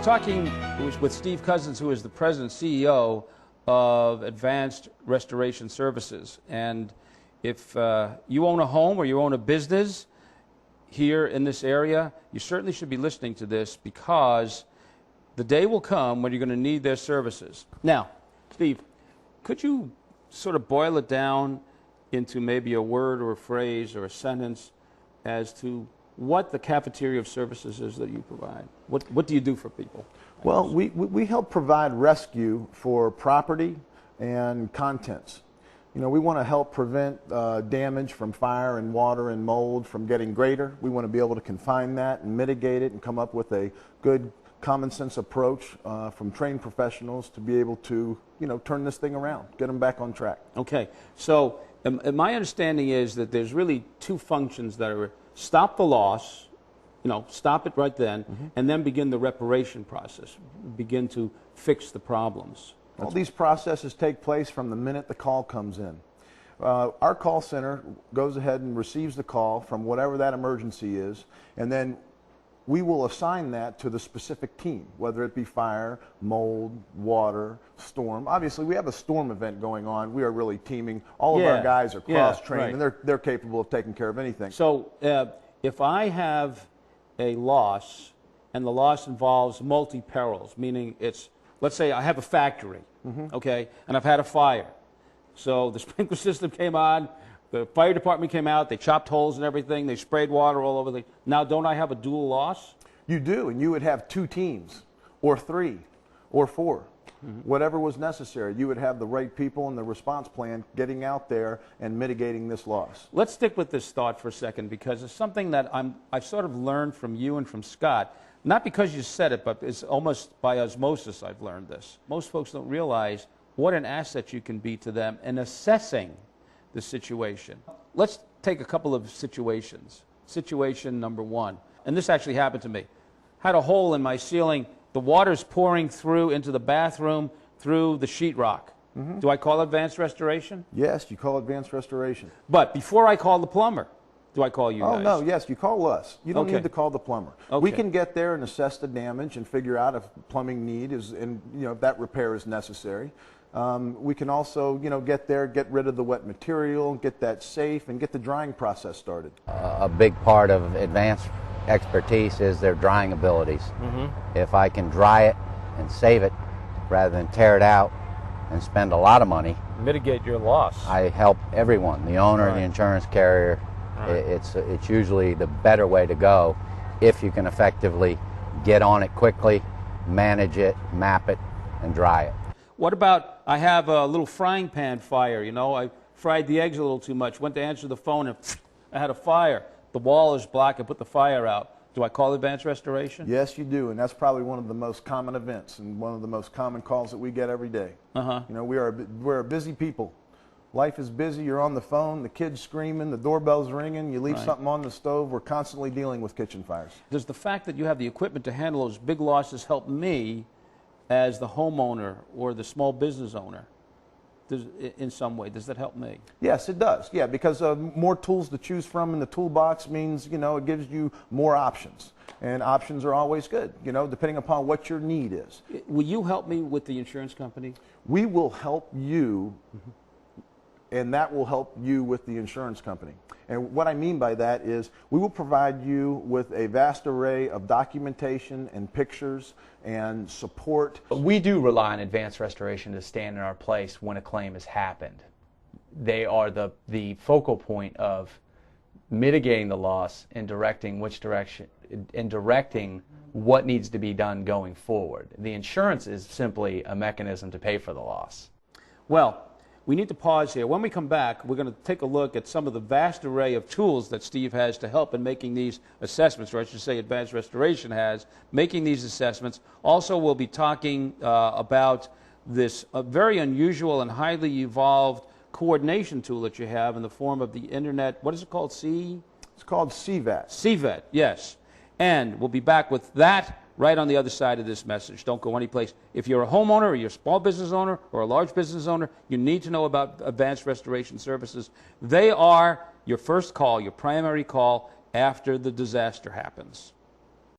We're talking with Steve Cousins, who is the President and CEO of Advanced Restoration Services. And if you own a home or you own a business here in this area, you certainly should be listening to this, because the day will come when you're going to need their services. Now, Steve, could you sort of boil it down into maybe a word or a phrase or a sentence as to what the cafeteria of services is that you provide? What do you do for people? Well, we help provide rescue for property and contents. You know, we want to help prevent damage from fire and water and mold from getting greater. We want to be able to confine that and mitigate it and come up with a good common sense approach from trained professionals to be able to, you know, turn this thing around, get them back on track. Okay, so my understanding is that there's really two functions that are: stop the loss, you know, stop it right then, and then begin the reparation process, begin to fix the problems. All these processes take place from the minute the call comes in. Our call center goes ahead and receives the call from whatever that emergency is, and then we will assign that to the specific team, whether it be fire, mold, water, storm. Obviously, we have a storm event going on. We are really teaming. All of our guys are cross-trained, and they're capable of taking care of anything. So if I have a loss, and the loss involves multi-perils, meaning it's, let's say I have a factory, okay, and I've had a fire. So the sprinkler system came on, the fire department came out, they chopped holes and everything, they sprayed water all over the... Now, don't I have a dual loss? You do, and you would have 2 teams, or 3, or 4. Whatever was necessary, you would have the right people and the response plan getting out there and mitigating this loss. Let's stick with this thought for a second, because it's something that I've sort of learned from you and from Scott. Not because you said it, but it's almost by osmosis I've learned this. Most folks don't realize what an asset you can be to them in assessing the situation. Let's take a couple of situations. Situation number 1, and this actually happened to me. Had a hole in my ceiling. The water's pouring through into the bathroom through the sheetrock. Do I call Advanced Restoration? Yes, you call Advanced Restoration. But before I call the plumber, do I call you guys? Oh, no, yes, you call us. You don't need to call the plumber. We can get there and assess the damage and figure out if plumbing need is, and you know, if that repair is necessary. We can also, you know, get there, get rid of the wet material, get that safe, and get the drying process started. A big part of advanced expertise is their drying abilities. If I can dry it and save it rather than tear it out and spend a lot of money, mitigate your loss. I help everyone, the owner, the insurance carrier. It's usually the better way to go if you can effectively get on it quickly, manage it, map it, and dry it. What about, I have a little frying pan fire, you know, I fried the eggs a little too much, went to answer the phone and I had a fire. The wall is black, I put the fire out. Do I call Advanced Restoration? Yes, you do, and that's probably one of the most common events and one of the most common calls that we get every day. You know, we're a busy people. Life is busy, you're on the phone, the kid's screaming, the doorbell's ringing, you leave something on the stove. We're constantly dealing with kitchen fires. Does the fact that you have the equipment to handle those big losses help me as the homeowner or the small business owner? In some way, does that help me? Yes, it does. Yeah, because more tools to choose from in the toolbox means, you know, it gives you more options. And options are always good, you know, depending upon what your need is. Will you help me with the insurance company? We will help you, and that will help you with the insurance company. And what I mean by that is we will provide you with a vast array of documentation and pictures and support. We do rely on Advanced Restoration to stand in our place when a claim has happened. They are the focal point of mitigating the loss and directing which direction, and directing what needs to be done going forward. The insurance is simply a mechanism to pay for the loss. Well, we need to pause here. When we come back, we're going to take a look at some of the vast array of tools that Steve has to help in making these assessments, or I should say Advanced Restoration has, making these assessments. Also, we'll be talking about this very unusual and highly evolved coordination tool that you have in the form of the Internet. What is it called? It's called CVET. CVET, yes. And we'll be back with that right on the other side of this message. Don't go anyplace. If you're a homeowner or you're a small business owner or a large business owner, you need to know about Advanced Restoration Services. They are your first call, your primary call after the disaster happens.